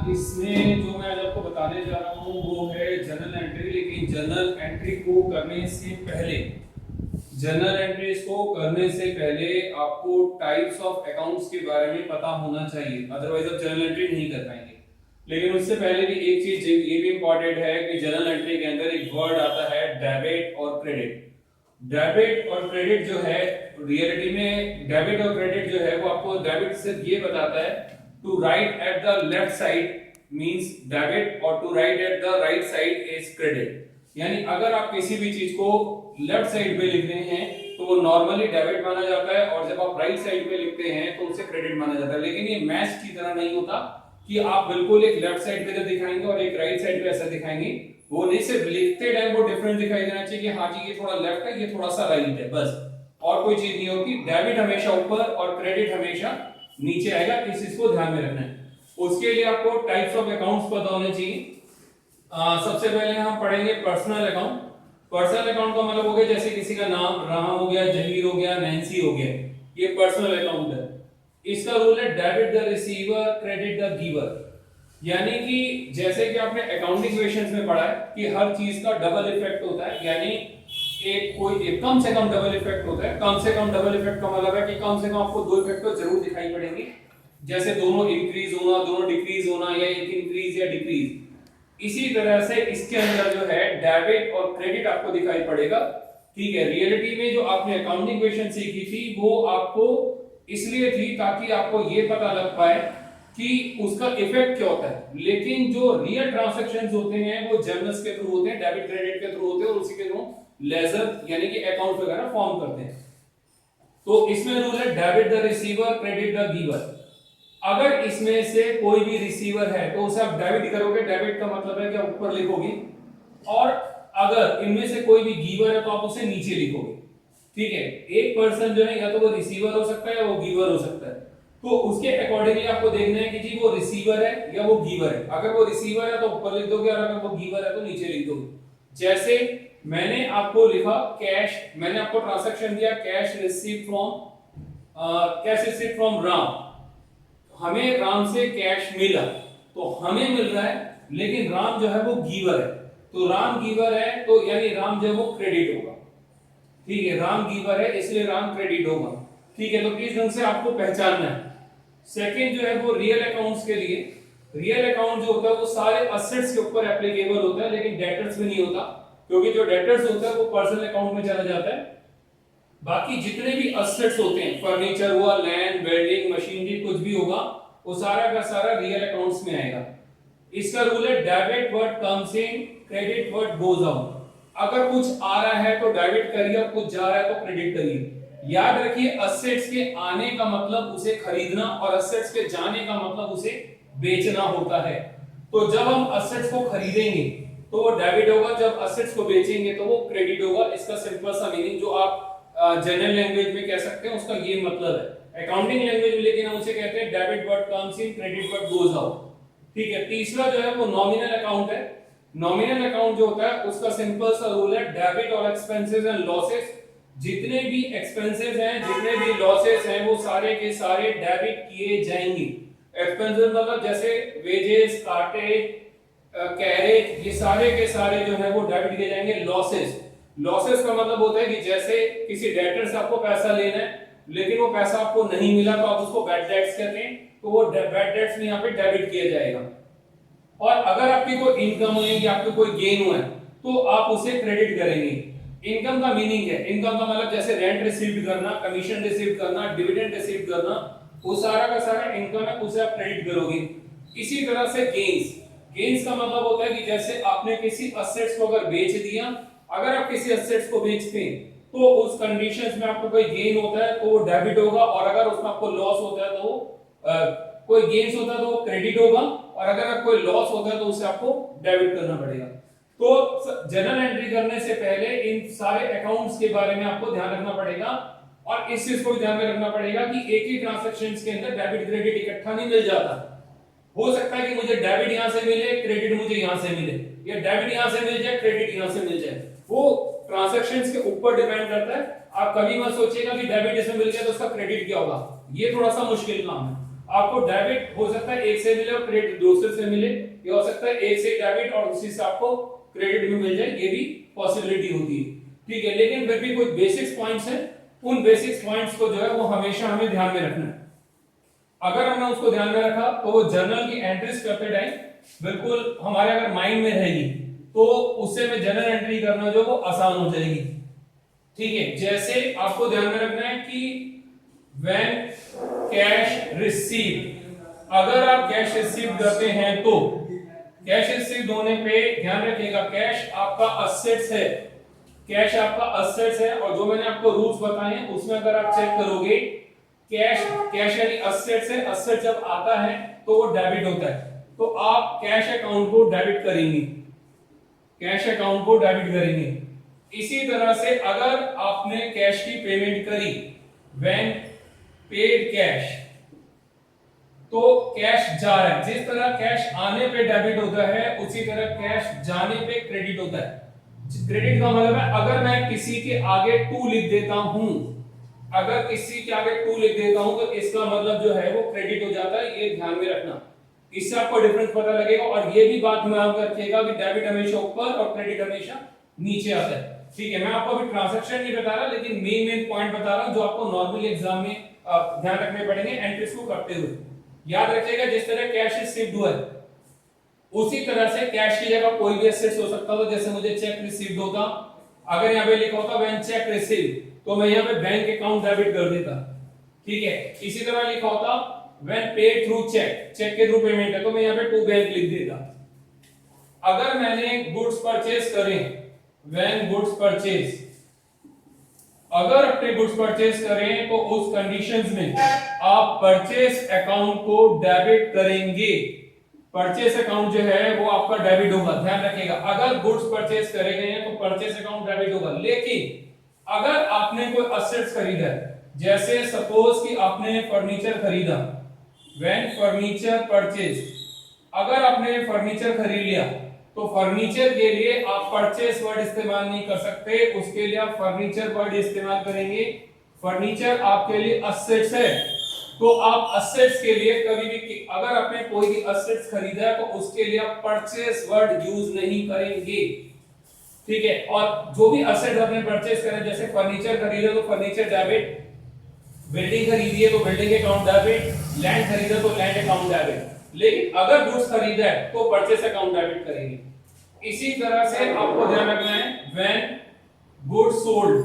इसमें जो मैं आज आपको बताने जा रहा हूँ वो है जर्नल एंट्री। लेकिन जर्नल एंट्री को करने से पहले आपको टाइप्स ऑफ अकाउंट्स के बारे में पता होना चाहिए, अदरवाइज आप जर्नल एंट्री नहीं कर पाएंगे। लेकिन उससे पहले भी एक चीज ये भी इंपॉर्टेंट है कि जर्नल एंट्री के अंदर एक वर्ड आता है डेबिट और क्रेडिट। डेबिट और क्रेडिट जो है रियलिटी में, डेबिट और क्रेडिट जो है वो आपको डेबिट सिर्फ ये बताता है to right at the left side means debit और to right at the right side is credit. यानी अगर आप किसी भी चीज को लेफ्ट साइड पे लिख रहे हैं तो वो नॉर्मली डेबिट माना जाता है, और जब आप राइट साइड पे लिखते हैं तो उसे क्रेडिट माना जाता है। लेकिन ये मैथ्स की तरह नहीं होता कि आप बिल्कुल एक लेफ्ट साइड पे दिखाएंगे और एक राइट साइड पे ऐसा दिखाएंगे। वो नहीं, सिर्फ लिखते टाइम वो डिफरेंस दिखाई देना चाहिए कि हाँ जी ये थोड़ा लेफ्ट है, ये थोड़ा सा राइट है, बस, और कोई चीज नहीं होती। डेबिट हमेशा ऊपर और क्रेडिट हमेशा नीचे आएगा, इस चीज को ध्यान में रखना है। उसके लिए आपको टाइप्स ऑफ अकाउंट्स पता होने चाहिए। सबसे पहले हम पढ़ेंगे पर्सनल अकाउंट। पर्सनल अकाउंट का मतलब हो गया जैसे किसी का नाम राम हो गया, जहीर हो गया, नैंसी हो गया, ये पर्सनल अकाउंट है। इसका रूल है debit the receiver credit the giver. यानी कि जैसे कि आपने अकाउंटिंग इक्वेशंस में पढ़ा है कि हर चीज का डबल इफेक्ट होता है, यानी एक कम से कम डबल इफेक्ट होता है। कम से कम डबल इफेक्ट का मतलब है कि कम से कम आपको दो इफेक्ट तो जरूर दिखाई पड़ेंगे, जैसे दोनों इंक्रीज होना, दोनों डिक्रीज होना, या एक इंक्रीज या डिक्रीज। इसी तरह से इसके अंदर जो है डेबिट और क्रेडिट आपको दिखाई पड़ेगा। ठीक है, रियलिटी में जो आपने अकाउंटिंग इक्वेशन सीखी थी वो आपको इसलिए थी ताकि आपको ये पता लग पाए कि उसका इफेक्ट क्या होता है। लेकिन जो रियल ट्रांजैक्शंस होते हैं वो जर्नल्स के थ्रू होते हैं, डेबिट क्रेडिट के थ्रू होते हैं, और उसी के थ्रू लेजर यानी कि अकाउंट वगैरह फॉर्म करते हैं। तो इसमें रूल है debit the receiver credit the giver. अगर इसमें से कोई भी रिसीवर है तो उसे आप डेबिट करोगे, डेबिट का मतलब है कि आप ऊपर लिखोगे, और अगर इनमें से कोई भी गिवर है तो आप उसे नीचे लिखोगे। ठीक है, एक पर्सन जो है या तो वो रिसीवर हो सकता है या वो गिवर हो सकता है, तो उसके अकॉर्डिंगली आपको देखना है कि जी वो रिसीवर है या वो गिवर है। अगर वो रिसीवर है तो ऊपर लिख दोगे, और अगर वो गिवर है तो नीचे लिख दोगे। जैसे मैंने आपको लिखा कैश, मैंने आपको ट्रांजैक्शन दिया कैश रिसीव फ्रॉम राम, हमें राम से कैश मिला, तो हमें मिल रहा है, लेकिन राम जो है वो गिवर है, तो राम गिवर है तो यानी राम जो है वो क्रेडिट होगा। ठीक है, राम गिवर है इसलिए राम क्रेडिट होगा। ठीक है, तो इस ढंग से आपको पहचानना है। सेकंड जो है वो रियल अकाउंट्स के लिए, रियल अकाउंट जो होता है वो सारे असेट्स के ऊपर एप्लीकेबल होता है, लेकिन डेटर्स में नहीं होता, क्योंकि जो डेटर्स होता है वो पर्सनल अकाउंट में चला जाता है। बाकी जितने भी असेट्स होते हैं, फर्नीचर हुआ, लैंड, बिल्डिंग, मशीनरी, कुछ भी होगा, वो सारा का सारा रियल अकाउंट्स में आएगा। इसका रूल है debit what comes in credit what goes out. अगर कुछ आ रहा है तो डेबिट करिए, और कुछ जा रहा है तो क्रेडिट करिए। याद रखिए असेट्स के आने का मतलब उसे खरीदना, और असेट्स के जाने का मतलब उसे बेचना होता है। तो जब हम असेट्स को खरीदेंगे तो वो डेबिट होगा, जब असेट्स को बेचेंगे तो वो क्रेडिट होगा। इसका सिंपल सा मीनिंग जो आप जनरल लैंग्वेज में कह सकते हैं उसका ये मतलब है। अकाउंटिंग लैंग्वेज में लेकिन हम उसे कहते हैं debit what comes in credit what goes out. ठीक है, तीसरा जो है वो नॉमिनल अकाउंट है। नॉमिनल अकाउंट जो होता है उसका सिंपल सा रूल है debit all expenses and losses. जितने भी एक्सपेंसेस हैं, जितने भी लॉसेस हैं, वो सारे के सारे डेबिट किए जाएंगे। एक्सपेंसेस मतलब जैसे वेजेस, कार्टेज, कैरेज, ये सारे के सारे जो है वो डेबिट किए जाएंगे। लॉसेस का मतलब होता है कि जैसे किसी डेटर से आपको पैसा लेना है लेकिन वो पैसा आपको नहीं मिला, तो आप उसको बैड डेट्स कहते हैं, तो वो बैड डेट्स में यहाँ पे डेबिट किया जाएगा। और अगर आपकी कोई इनकम हुई है, आपको कोई गेन हुआ है, तो आप उसे क्रेडिट करेंगे। इनकम का मीनिंग है, इनकम का मतलब जैसे रेंट रिसीव करना, कमीशन रिसीव करना, डिविडेंड रिसीव करना, वो सारा का सारा इनकम है, उसे आप क्रेडिट करोगे। इसी तरह से गेन्स का मतलब होता है कि जैसे आपने किसी असेट्स को अगर बेच दिया, अगर आप किसी असेट्स को बेचते हैं तो उस कंडीशंस में आपको कोई गेन होता है तो वो डेबिट होगा, और अगर उसमें आपको लॉस होता है तो कोई गेन्स होता है तो वो क्रेडिट होगा, और अगर कोई लॉस होता है तो उसे आपको डेबिट करना पड़ेगा। तो जर्नल एंट्री करने से पहले इन सारे अकाउंट्स के बारे में आपको ध्यान रखना पड़ेगा, और इस चीज को भी ध्यान में रखना पड़ेगा कि एक ही ट्रांजैक्शंस के अंदर डेबिट क्रेडिट इकट्ठा नहीं मिल जाता। हो सकता है कि मुझे डेबिट यहां से मिले, क्रेडिट मुझे यहां से मिले, या डेबिट यहां से मिल जाए, क्रेडिट यहां से मिल जाए। वो ट्रांजैक्शंस के ऊपर डिपेंड करता है। आप कभी मत सोचिएगा कि डेबिट इसमें मिल गया तो उसका क्रेडिट क्या होगा, ये थोड़ा सा मुश्किल काम है। आपको डेबिट हो सकता है एक से मिले और क्रेडिट दूसरे से मिले, ये हो सकता है एक से डेबिट और दूसरी से आपको क्रेडिट भी मिल जाए, ये भी पॉसिबिलिटी होती है, ठीक है। लेकिन फिर भी कुछ बेसिक्स पॉइंट्स हैं, उन बेसिक्स पॉइंट्स को जो है वो हमेशा हमें ध्यान में रखना है। अगर हमने उसको ध्यान में रखा तो वो जर्नल की एंट्रीज करते टाइम बिल्कुल हमारे अगर माइंड में रहेगी तो उससे में जर्नल एंट्री करना जो वो आसान हो जाएगी, ठीक है। जैसे आपको ध्यान में रखना है कि व्हेन कैश रिसीव, अगर आप कैश रिसीव करते हैं तो कैश रिसीव होने पे ध्यान रखिएगा कैश आपका असेट्स है, कैश आपका असेट्स है। और जो मैंने आपको रूल्स बताए हैं उसमें अगर आप चेक करोगे कैश, कैश यानी असेट्स है, असेट जब आता है तो वो डेबिट होता है, तो आप कैश अकाउंट को डेबिट करेंगे, कैश अकाउंट को डेबिट करेंगे। इसी तरह से अगर आपने कैश की पेमेंट करी व्हेन पेड कैश, तो कैश जा रहा है, जिस तरह कैश आने पे डेबिट होता है उसी तरह कैश जाने पे क्रेडिट होता है। क्रेडिट का मतलब है अगर मैं किसी के आगे टू लिख देता हूं, अगर किसी के आगे टू लिख देता हूं तो इसका मतलब जो है वो क्रेडिट हो जाता है, ये ध्यान में रखना, इससे आपको डिफरेंस पता लगेगा। और ये भी बात में आप रखिएगा कि डेबिट हमेशा ऊपर और क्रेडिट हमेशा नीचे आता है, ठीक है। मैं आपको अभी ट्रांजैक्शन नहीं बता रहा लेकिन मेन पॉइंट बता रहा हूं जो आपको नॉर्मली एग्जाम में ध्यान रखने पड़ेंगे एंट्रीज को करते हुए। याद रखिएगा जिस तरह कैश रिसीव्ड हुआ है उसी तरह से कैश की जगह कोई भी एसेट्स हो सकता था, जैसे मुझे चेक रिसीव्ड होता, अगर यहां पे लिखा होता व्हेन चेक रिसीव्ड तो मैं यहां पे बैंक अकाउंट डेबिट कर देता, ठीक है। इसी तरह लिखा होता when paid through cheque, cheque के थ्रू पेमेंट है तो मैं यहां पे टू बैंक लिख देता। अगर मैंने गुड्स परचेज करे व्हेन गुड्स परचेज, अगर अपने गुड्स परचेज करें तो उस कंडीशंस में आप परचेज अकाउंट को डेबिट करेंगे, परचेज अकाउंट जो है वो आपका डेबिट होगा, ध्यान रखिएगा। अगर गुड्स परचेज करे गए हैं तो परचेज अकाउंट डेबिट होगा। लेकिन अगर आपने कोई असेट्स खरीदा है, जैसे सपोज कि आपने फर्नीचर खरीदा, व्हेन फर्नीचर परचेज, अगर आपने फर्नीचर खरीद लिया तो फर्नीचर के लिए आप परचेज वर्ड इस्तेमाल नहीं कर सकते, उसके लिए आप फर्नीचर वर्ड इस्तेमाल करेंगे। फर्नीचर आपके लिए असेट्स है तो आप असेट्स के लिए कभी भी अगर आपने कोई भी असेट्स खरीदा है तो उसके लिए आप परचेज वर्ड यूज नहीं करेंगे, ठीक है। और जो भी असेट्स आपने परचेज करे, जैसे फर्नीचर खरीदा तो फर्नीचर डेबिट, बिल्डिंग खरीदी है तो बिल्डिंग अकाउंट डेबिट, लैंड खरीदा तो लैंड अकाउंट डेबिट। लेकिन अगर गुड्स खरीदा है तो परचेज अकाउंट डेबिट करेंगे। इसी तरह से आपको ध्यान रखना है व्हेन गुड्स सोल्ड,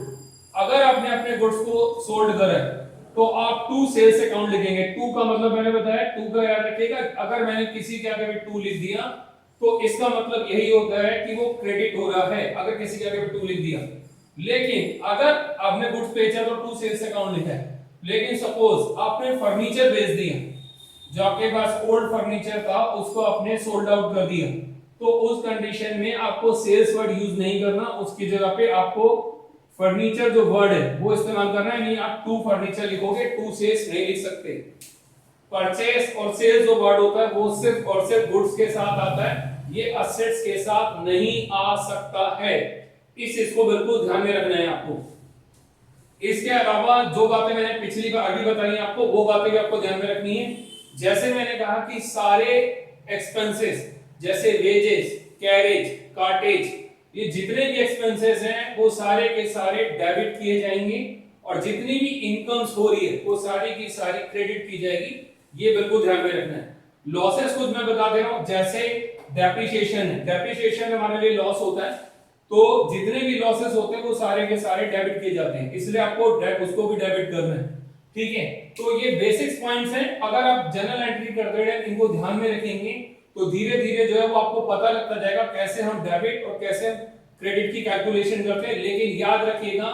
अगर आपने अपने गुड्स को सोल्ड करा है तो आप टू सेल्स अकाउंट लिखेंगे। टू का मतलब मैंने बताया, टू का याद रखिएगा, अगर मैंने किसी के आगे भी टू लिख दिया तो इसका मतलब यही होता है कि वो क्रेडिट हो रहा है, अगर किसी के आगे भी टू लिख दिया। लेकिन अगर आपने गुड्स बेचा तो टू सेल्स अकाउंट लिखा है, लेकिन सपोज आपने फर्नीचर बेच दिया, जो आपके पास ओल्ड फर्नीचर था उसको आपने सोल्ड आउट कर दिया, तो उस कंडीशन में आपको सेल्स वर्ड यूज नहीं करना, उसकी जगह पे आपको फर्नीचर जो वर्ड है वो इस्तेमाल करना है। नहीं आप टू फर्नीचर लिखोगे, टू सेल्स नहीं लिख सकते। परचेस और सेल्स जो वर्ड होता है वो सिर्फ और सिर्फ गुड्स के साथ आता है, ये असेट्स के साथ नहीं आ सकता है, इस इसको बिल्कुल ध्यान में रखना है आपको। इसके अलावा जो बातें मैंने पिछली बार अभी बताई आपको वो बातें भी आपको ध्यान में रखनी है। जैसे मैंने कहा कि सारे एक्सपेंसेस जैसे वेजेस, कैरेज, कार्टेज, ये जितने भी एक्सपेंसेस हैं वो सारे के सारे डेबिट किए जाएंगे और जितनी भी इनकम्स हो रही है वो सारी की सारी क्रेडिट की जाएगी, ये बिल्कुल ध्यान में रखना है। लॉसेस कुछ मैं बता दे रहा हूं, जैसे डेप्रिसिएशन है, डेप्रिसिएशन हमारे लिए लॉस होता है, तो जितने भी लॉसेस होते हैं वो सारे के सारे डेबिट किए जाते हैं, इसलिए आपको उसको भी डेबिट करना है, ठीक है। तो ये बेसिक्स पॉइंट्स हैं, अगर आप जनरल एंट्री करते हैं इनको ध्यान में रखेंगे तो धीरे धीरे जो है वो आपको पता लगता जाएगा कैसे हम डेबिट और कैसे हम क्रेडिट की कैलकुलेशन करते हैं। लेकिन याद रखिएगा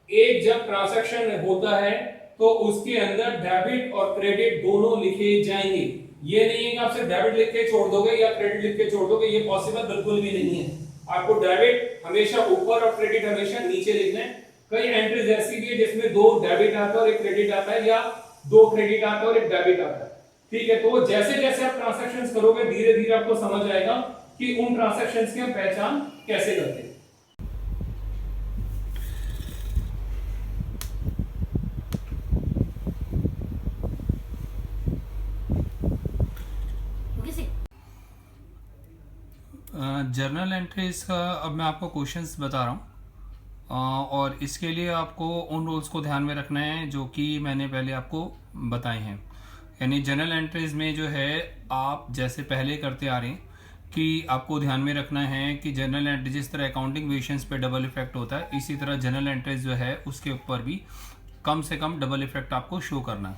एक जब ट्रांजैक्शन होता है तो उसके अंदर डेबिट और क्रेडिट दोनों लिखे जाएंगे। ये नहीं है कि आप सिर्फ डेबिट लिख के छोड़ दोगे या क्रेडिट लिख के छोड़ दोगे, ये पॉसिबल बिल्कुल भी नहीं है। आपको डेबिट हमेशा ऊपर और क्रेडिट हमेशा नीचे लिखना है। कई एंट्रीज ऐसी भी है जिसमें दो डेबिट आता है और एक क्रेडिट आता है, या दो क्रेडिट आता है और एक डेबिट आता है, ठीक है। तो जैसे जैसे आप ट्रांजैक्शंस करोगे धीरे धीरे आपको समझ आएगा कि उन ट्रांजैक्शंस की हम पहचान कैसे करते हैं। जर्नल एंट्रीज का अब मैं आपको क्वेश्चंस बता रहा हूँ, और इसके लिए आपको उन रूल्स को ध्यान में रखना है जो कि मैंने पहले आपको बताए हैं। यानी जर्नल एंट्रीज में जो है आप जैसे पहले करते आ रहे हैं कि आपको ध्यान में रखना है कि जर्नल एंट्री जिस तरह अकाउंटिंग वेरिएशंस पे डबल इफेक्ट होता है, इसी तरह जर्नल एंट्रीज जो है उसके ऊपर भी कम से कम डबल इफेक्ट आपको शो करना है।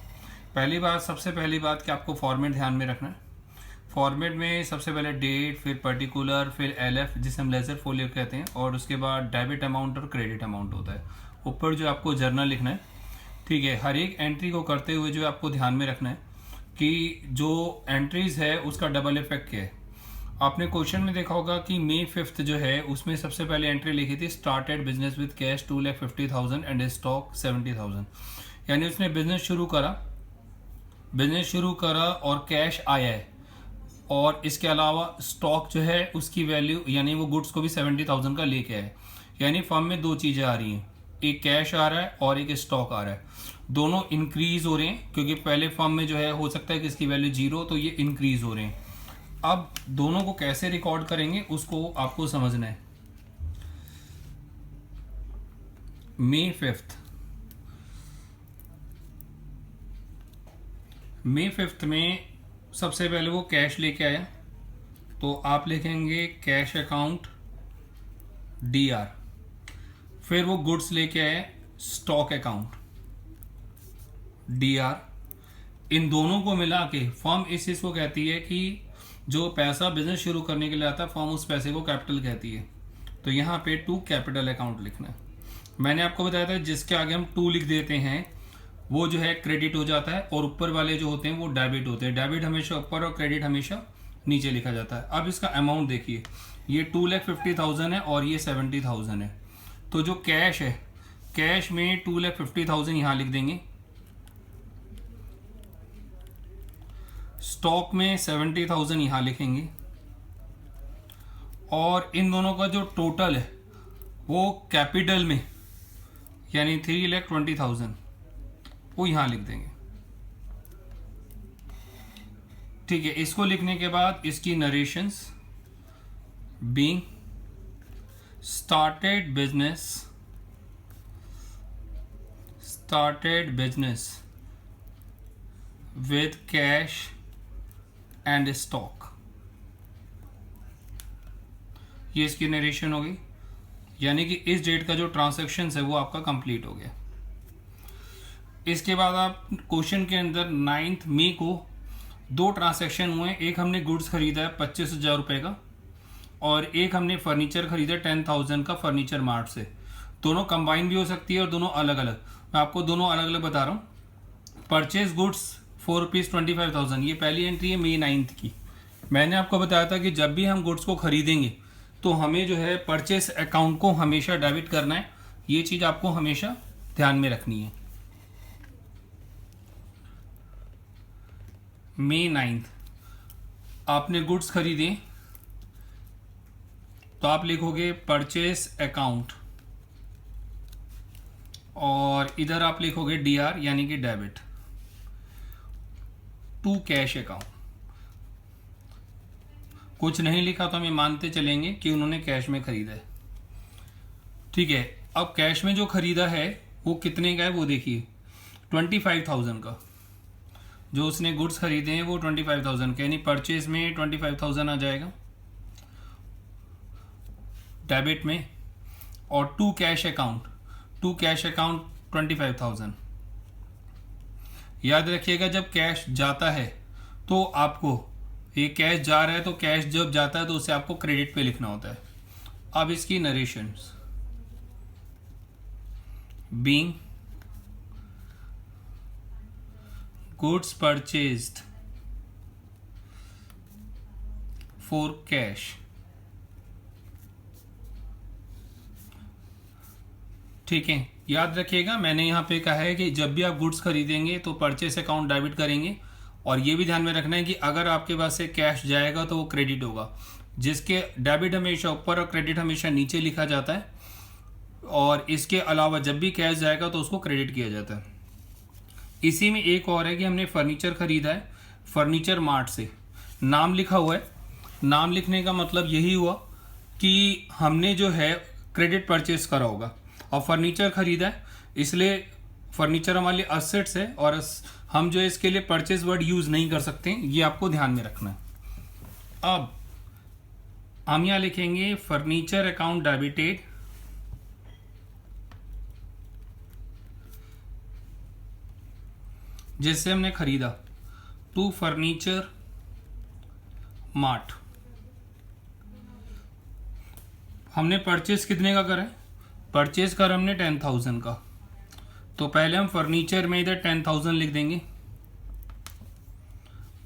सबसे पहली बात कि आपको फॉर्मेट ध्यान में रखना है। फॉर्मेट में सबसे पहले डेट, फिर पर्टिकुलर, फिर एलएफ जिसे हम लेजर फोलियो कहते हैं, और उसके बाद डेबिट अमाउंट और क्रेडिट अमाउंट होता है। ऊपर जो आपको जर्नल लिखना है, ठीक है। हर एक एंट्री को करते हुए जो आपको ध्यान में रखना है कि जो एंट्रीज है उसका डबल इफेक्ट क्या है। आपने क्वेश्चन में देखा होगा कि May 5 जो है उसमें सबसे पहले एंट्री लिखी थी started business with cash 2,50,000 and stock 70,000। यानी उसने बिजनेस शुरू करा और कैश आया है, और इसके अलावा स्टॉक जो है उसकी वैल्यू यानी वो गुड्स को भी 70,000 का लेके आए। यानी फर्म में दो चीज़ें आ रही हैं, एक कैश आ रहा है और एक स्टॉक आ रहा है। दोनों इंक्रीज हो रहे हैं क्योंकि पहले फर्म में जो है हो सकता है कि इसकी वैल्यू 0, तो ये इंक्रीज हो रहे हैं। अब दोनों को कैसे रिकॉर्ड करेंगे उसको आपको समझना है। May 5 में सबसे पहले वो कैश लेके आया, तो आप लिखेंगे कैश अकाउंट DR। फिर वो गुड्स लेके आए स्टॉक अकाउंट DR। इन दोनों को मिला के फर्म इस चीज़ को कहती है कि जो पैसा बिजनेस शुरू करने के लिए आता है फर्म उस पैसे को कैपिटल कहती है। तो यहाँ पे टू कैपिटल अकाउंट लिखना है। मैंने आपको बताया था जिसके आगे हम टू लिख देते हैं वो जो है क्रेडिट हो जाता है, और ऊपर वाले जो होते हैं वो डेबिट होते हैं। डेबिट हमेशा ऊपर और क्रेडिट हमेशा नीचे लिखा जाता है। अब इसका अमाउंट देखिए, ये 2,50,000 है और ये 70,000 है। तो जो कैश है, कैश में 2,50,000 यहाँ लिख देंगे, स्टॉक में 70,000 यहाँ लिखेंगे, और इन दोनों का जो टोटल है वो कैपिटल में यानी 3,20,000 वो यहाँ लिख देंगे। ठीक है, इसको लिखने के बाद इसकी narrations being started business with cash and stock, ये इसकी नरेशन होगी। यानी कि इस डेट का जो ट्रांजैक्शन है वो आपका कंप्लीट हो गया। इसके बाद आप क्वेश्चन के अंदर 9 मई को 2 ट्रांजैक्शन हुए। एक हमने गुड्स खरीदा है 25,000 रुपये का, और एक हमने फर्नीचर खरीदा 10,000 का फर्नीचर मार्ट से। दोनों कंबाइन भी हो सकती है और दोनों अलग अलग। मैं आपको दोनों अलग अलग बता रहा हूँ। परचेज गुड्स ₹4,25,000, ये पहली एंट्री है May 9 की। मैंने आपको बताया था कि जब भी हम गुड्स को खरीदेंगे तो हमें जो है परचेस अकाउंट को हमेशा डेबिट करना है। ये चीज़ आपको हमेशा ध्यान में रखनी है। May 9 आपने गुड्स खरीदे तो आप लिखोगे परचेस अकाउंट, और इधर आप लिखोगे DR यानी कि डेबिट टू कैश अकाउंट। कुछ नहीं लिखा तो हम ये मानते चलेंगे कि उन्होंने कैश में खरीदा है। ठीक है, अब कैश में जो खरीदा है वो कितने का है वो देखिए, 25,000 का। जो उसने गुड्स खरीदे हैं वो 25,000 के, यानी परचेज में 25,000 आ जाएगा डेबिट में, और टू कैश अकाउंट 25,000। याद रखिएगा जब कैश जाता है तो आपको, ये कैश जा रहा है तो कैश जब जाता है तो उसे आपको क्रेडिट पे लिखना होता है। अब इसकी narrations being goods purchased for cash. ठीक है, याद रखिएगा मैंने यहाँ पे कहा है कि जब भी आप गुड्स खरीदेंगे तो परचेस अकाउंट डेबिट करेंगे, और ये भी ध्यान में रखना है कि अगर आपके पास से कैश जाएगा तो वो क्रेडिट होगा। जिसके डेबिट हमेशा ऊपर और क्रेडिट हमेशा नीचे लिखा जाता है, और इसके अलावा जब भी कैश जाएगा तो उसको क्रेडिट किया जाता है। इसी में एक और है कि हमने फर्नीचर खरीदा है फर्नीचर मार्ट से, नाम लिखा हुआ है। नाम लिखने का मतलब यही हुआ कि हमने जो है क्रेडिट परचेस करा होगा और फर्नीचर खरीदा है, इसलिए फर्नीचर हमारे लिए असेट्स है और हम जो है इसके लिए परचेस वर्ड यूज नहीं कर सकते, ये आपको ध्यान में रखना है। अब हम यहाँ लिखेंगे फर्नीचर अकाउंट डेबिटेड, जिससे हमने खरीदा, टू फर्नीचर मार्ट। हमने परचेस कितने का करा है? परचेस करा हमने 10,000 का, तो पहले हम फर्नीचर में इधर 10,000 लिख देंगे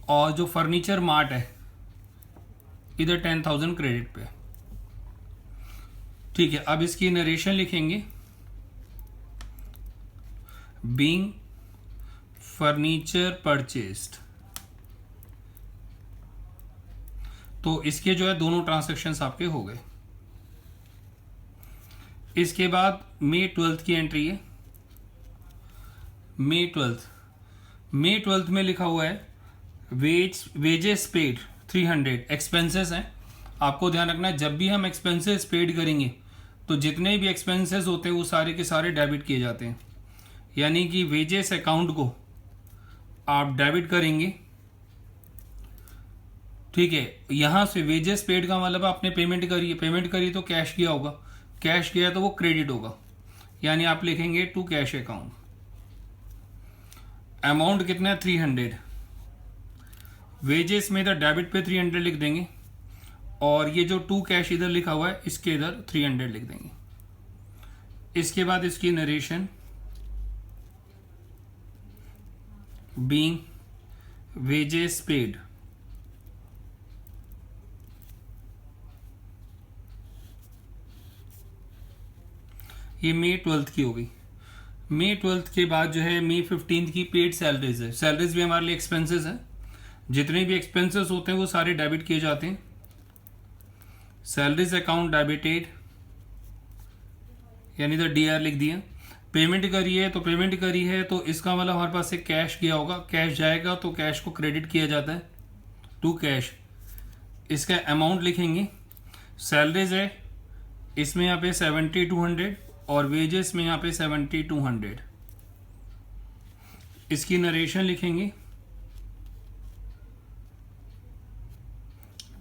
और जो फर्नीचर मार्ट है इधर 10,000 क्रेडिट पे। ठीक है, अब इसकी नरेशन लिखेंगे, बीइंग फर्नीचर परचेस्ड। तो इसके जो है दोनों ट्रांसैक्शंस आपके हो गए। इसके बाद मई 12 की एंट्री है। मई 12 में लिखा हुआ है वेजेस पेड 300, एक्सपेंसेस हैं। आपको ध्यान रखना है, जब भी हम एक्सपेंसेस पेड करेंगे तो जितने भी एक्सपेंसेस होते हैं वो सारे के सारे डेबिट किए जाते हैं। यानी कि वेजेस अकाउंट को आप डेबिट करेंगे। ठीक है, यहां से वेजेस पेड का मतलब आपने पेमेंट करी है, पेमेंट करी तो कैश किया होगा, कैश किया तो वो क्रेडिट होगा, यानी आप लिखेंगे टू कैश अकाउंट। अमाउंट कितना है? 300। वेजेस में इधर डेबिट पे 300 लिख देंगे और ये जो टू कैश इधर लिखा हुआ है इसके इधर 300 लिख देंगे। इसके बाद इसकी नरेशन, बीइंग वेजेस पेड, ये मई 12 की हो गई। मई 12 के बाद जो है मई 15 की पेड सैलरीज है। सैलरीज भी हमारे लिए एक्सपेंसेस है, जितने भी एक्सपेंसेस होते हैं वो सारे डेबिट किए जाते हैं। सैलरीज अकाउंट डेबिटेड, यानी इधर डीआर लिख दिया। पेमेंट करी है तो पेमेंट करी है तो इसका मतलब हमारे पास से कैश गया होगा, कैश जाएगा तो कैश को क्रेडिट किया जाता है टू कैश। इसका अमाउंट लिखेंगे, सैलरीज है इसमें यहाँ पे 70,200 और वेजेस में यहाँ पे 70,200। इसकी नरेशन लिखेंगे,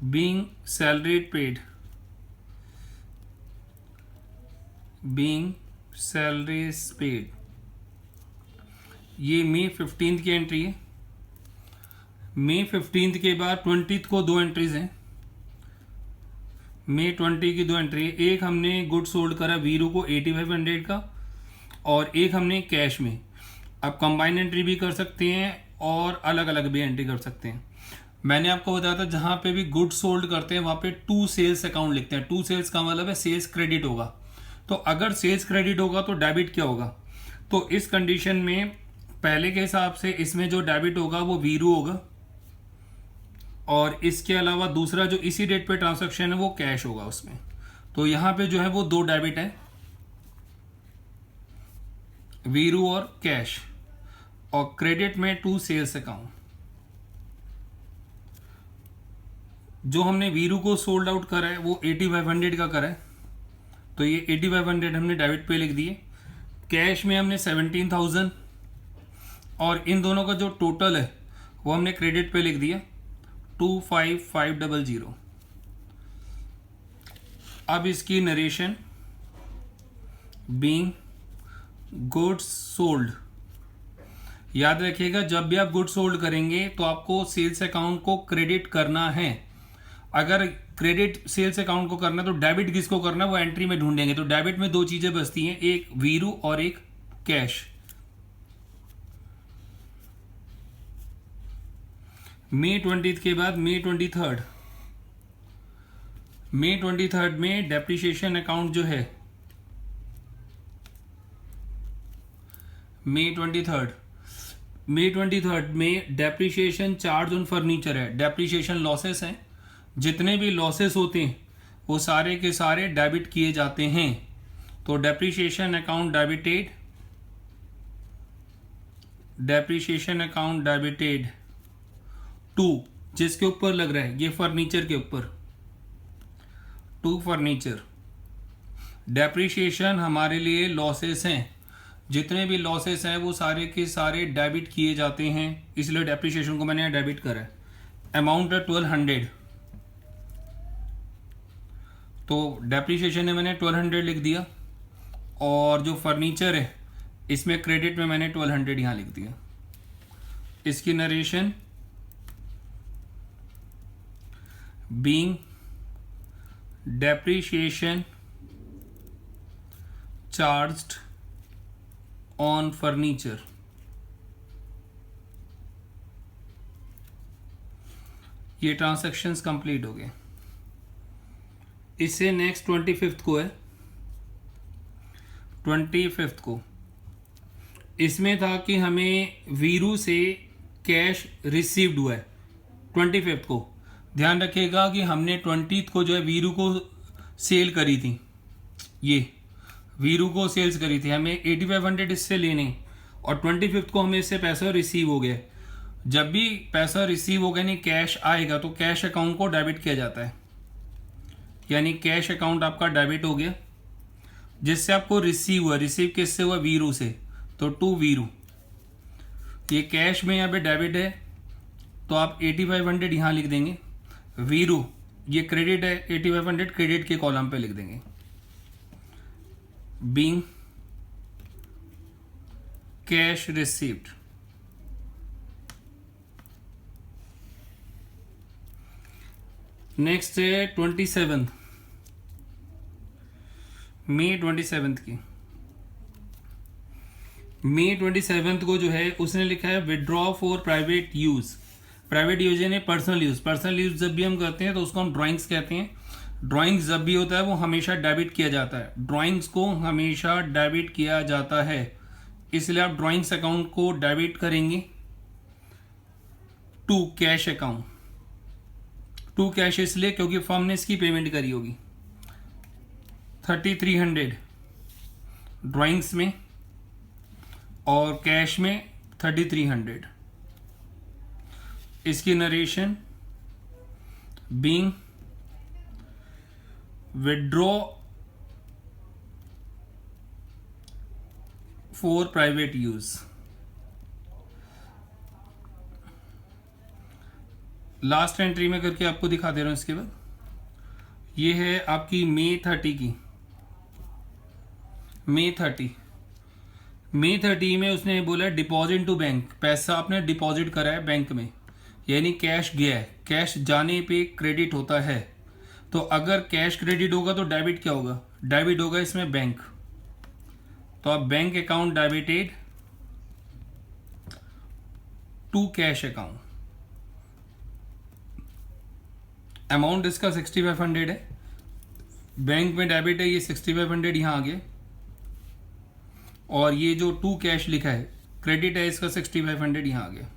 being salaried paid, being salaries paid. ये मई 15 की एंट्री है। मई 15 के बाद 20 को दो एंट्रीज हैं। मई 20 की दो एंट्री है, एक हमने गुड सोल्ड करा वीरू को 8500 का और एक हमने कैश में। आप कंबाइन एंट्री भी कर सकते हैं और अलग अलग भी एंट्री कर सकते हैं। मैंने आपको बताया था जहां पे भी गुड सोल्ड करते हैं वहां पे टू सेल्स अकाउंट लिखते हैं। टू सेल्स का मतलब है सेल्स क्रेडिट होगा, तो अगर सेल्स क्रेडिट होगा तो डेबिट क्या होगा? तो इस कंडीशन में पहले के हिसाब से इसमें जो डेबिट होगा वो वीरू होगा और इसके अलावा दूसरा जो इसी डेट पे ट्रांजैक्शन है वो कैश होगा उसमें। तो यहां पे जो है वो दो डेबिट है, वीरू और कैश, और क्रेडिट में टू सेल्स अकाउंट। जो हमने वीरू को सोल्ड आउट करा है वो 8500 का करा है, तो ये 8500 हमने डेबिट पे लिख दिए। कैश में हमने 17,000 और इन दोनों का जो टोटल है वो हमने क्रेडिट पे लिख दिया 25,500। अब इसकी नरेशन, बीइंग गुड्स सोल्ड। याद रखिएगा जब भी आप गुड्स सोल्ड करेंगे तो आपको सेल्स अकाउंट को क्रेडिट करना है। अगर क्रेडिट सेल्स अकाउंट को करना है तो डेबिट किसको करना है वो एंट्री में ढूंढेंगे। तो डेबिट में दो चीजें बचती हैं, एक वीरू और एक कैश। मई 20 के बाद मई 23 में डेप्रिसिएशन अकाउंट जो है, मई 23 में डेप्रिसिएशन चार्ज ऑन फर्नीचर है, डेप्रिसिएशन लॉसेस हैं। जितने भी लॉसेस होते हैं वो सारे के सारे डेबिट किए जाते हैं। तो depreciation account debited, depreciation account debited to, जिसके ऊपर लग रहा है ये फर्नीचर के ऊपर, टू फर्नीचर। डेप्रिशिएशन हमारे लिए लॉसेस हैं, जितने भी लॉसेस हैं वो सारे के सारे डेबिट किए जाते हैं, इसलिए डेप्रिशिएशन को मैंने यहाँ डेबिट करा है। अमाउंट है 1200, तो डेप्रिशिएशन में मैंने 1200 लिख दिया, और जो फर्नीचर है इसमें क्रेडिट में मैंने 1200 यहाँ लिख दिया। इसकी narration being depreciation charged on furniture. ये ट्रांसैक्शंस कंप्लीट हो गए। इससे नेक्स्ट 25th को है। 25th को इसमें था कि हमें वीरू से कैश रिसीव्ड हुआ है 25th को। ध्यान रखिएगा कि हमने 20th को जो है वीरू को सेल करी थी, ये वीरू को सेल्स करी थी, हमें 8500 इससे लेने, और 25th को हमें इससे पैसा रिसीव हो गया। जब भी पैसा रिसीव हो गया नहीं कैश आएगा तो कैश अकाउंट को डेबिट किया जाता है, यानी कैश अकाउंट आपका डेबिट हो गया। जिससे आपको रिसीव हुआ, रिसीव किससे हुआ? वीरू से, तो टू वीरू। ये कैश में यहाँ पे डेबिट है तो आप 8500 यहाँ लिख देंगे। वीरू ये क्रेडिट है, 8500 क्रेडिट के कॉलम पे लिख देंगे। Being cash received. नेक्स्ट है 27 मई 27 की। मई 27 को जो है उसने लिखा है withdraw for private use. Private use यानी पर्सनल यूज। पर्सनल यूज जब भी हम करते हैं तो उसको हम ड्राइंग्स कहते हैं। ड्राइंग्स जब भी होता है वो हमेशा डेबिट किया जाता है, ड्राइंग्स को हमेशा डेबिट किया जाता है, इसलिए आप ड्राइंग्स अकाउंट को डेबिट करेंगे to cash account. To cash इसलिए क्योंकि फर्म ने इसकी पेमेंट करी होगी 3300 ड्राइंग्स में और कैश में 3300। इसकी narration being withdraw for private use. Last entry में करके आपको दिखा दे रहा हूं। इसके बाद ये है आपकी मई 30 की। मई 30 में उसने बोला डिपॉजिट टू बैंक। पैसा आपने डिपॉजिट करा है बैंक में, यानी कैश गया है, कैश जाने पे क्रेडिट होता है। तो अगर कैश क्रेडिट होगा तो डेबिट क्या होगा? डेबिट होगा इसमें बैंक। तो आप bank account debited to cash account. Amount इसका 6500 है, बैंक में डेबिट है, ये 6500 यहां आ गया, और ये जो टू कैश लिखा है क्रेडिट है, इसका 6500 यहां आ गया।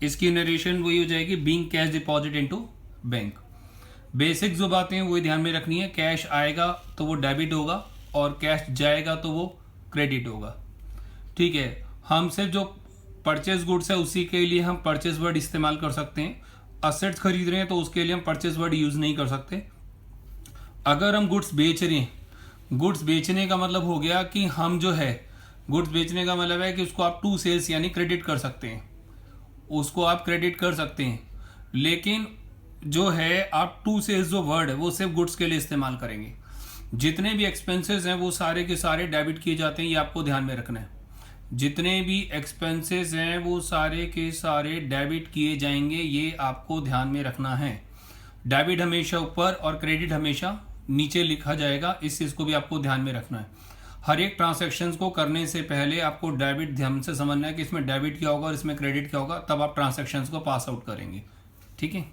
इसकी नरेशन वही हो जाएगी being cash deposit into bank. Basic जो बातें हैं वही ध्यान में रखनी है। कैश आएगा तो वो डेबिट होगा और कैश जाएगा तो वो क्रेडिट होगा। ठीक है, हम सिर्फ जो परचेज गुड्स है उसी के लिए हम परचेज वर्ड इस्तेमाल कर सकते हैं। असेट्स खरीद रहे हैं तो उसके लिए हम परचेज वर्ड यूज नहीं कर सकते। अगर हम गुड्स बेच रहे हैं, गुड्स बेचने का मतलब हो गया कि हम जो है गुड्स बेचने का मतलब है कि उसको आप टू सेल्स यानी क्रेडिट कर सकते हैं, उसको आप क्रेडिट कर सकते हैं। लेकिन जो है आप टू सेल्स जो वर्ड है वो सिर्फ गुड्स के लिए इस्तेमाल करेंगे। जितने भी एक्सपेंसेस हैं वो सारे के सारे डेबिट किए जाते हैं, ये आपको ध्यान में रखना है। जितने भी एक्सपेंसेस हैं वो सारे के सारे डेबिट किए जाएंगे, ये आपको ध्यान में रखना है। डेबिट हमेशा ऊपर और क्रेडिट हमेशा नीचे लिखा जाएगा, इस चीज को भी आपको ध्यान में रखना है। हर एक ट्रांसैक्शंस को करने से पहले आपको डेबिट ध्यान से समझना है कि इसमें डेबिट क्या होगा और इसमें क्रेडिट क्या होगा, तब आप ट्रांसैक्शंस को पास आउट करेंगे। ठीक है।